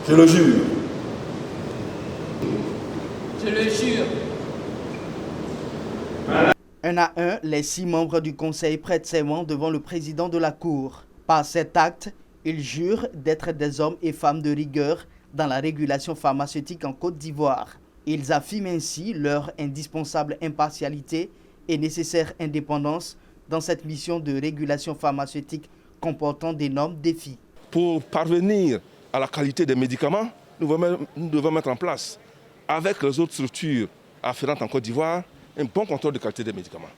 Je le jure. Je le jure. Un à un, les 6 membres du Conseil prêtent serment devant le président de la Cour. Par cet acte, ils jurent d'être des hommes et femmes de rigueur dans la régulation pharmaceutique en Côte d'Ivoire. Ils affirment ainsi leur indispensable impartialité et nécessaire indépendance dans cette mission de régulation pharmaceutique comportant d'énormes défis. Pour parvenir à la qualité des médicaments, nous devons mettre en place, avec les autres structures afférentes en Côte d'Ivoire, un bon contrôle de qualité des médicaments.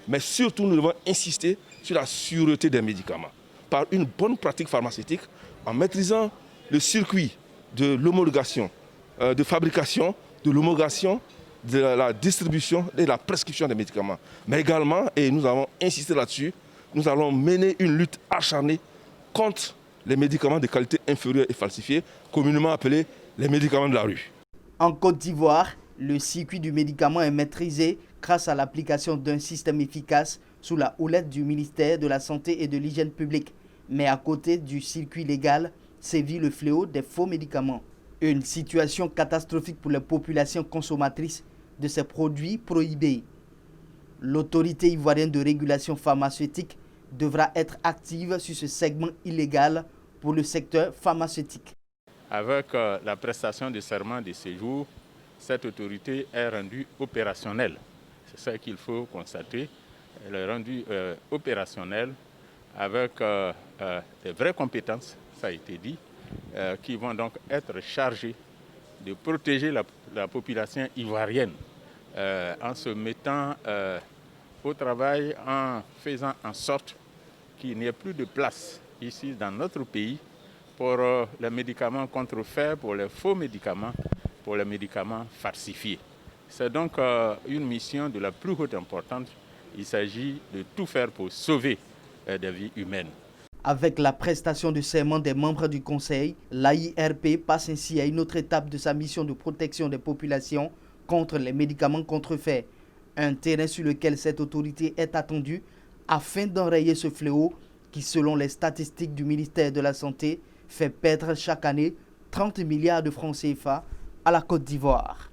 Mais surtout, nous devons insister sur la sûreté des médicaments par une bonne pratique pharmaceutique en maîtrisant le circuit de l'homologation, de fabrication, de l'homologation, de la distribution et de la prescription des médicaments. Mais également, et nous avons insisté là-dessus, nous allons mener une lutte acharnée contre les médicaments de qualité inférieure et falsifiés, communément appelés les médicaments de la rue. En Côte d'Ivoire, le circuit du médicament est maîtrisé grâce à l'application d'un système efficace sous la houlette du ministère de la Santé et de l'Hygiène publique. Mais à côté du circuit légal, sévit le fléau des faux médicaments. Une situation catastrophique pour les populations consommatrices de ces produits prohibés. L'autorité ivoirienne de régulation pharmaceutique devra être active sur ce segment illégal pour le secteur pharmaceutique. Avec la prestation de serment de séjour, cette autorité est rendue opérationnelle. C'est ça qu'il faut constater. Elle est rendue opérationnelle avec des vraies compétences, ça a été dit, qui vont donc être chargées de protéger la population ivoirienne en se mettant au travail, en faisant en sorte qu'il n'y ait plus de place ici dans notre pays pour les médicaments contrefaits, pour les faux médicaments, pour les médicaments falsifiés. C'est donc une mission de la plus haute importance. Il s'agit de tout faire pour sauver des vies humaines. Avec la prestation de serment des membres du Conseil, l'AIRP passe ainsi à une autre étape de sa mission de protection des populations contre les médicaments contrefaits. Un terrain sur lequel cette autorité est attendue afin d'enrayer ce fléau qui, selon les statistiques du ministère de la Santé, fait perdre chaque année 30 milliards de francs CFA à la Côte d'Ivoire.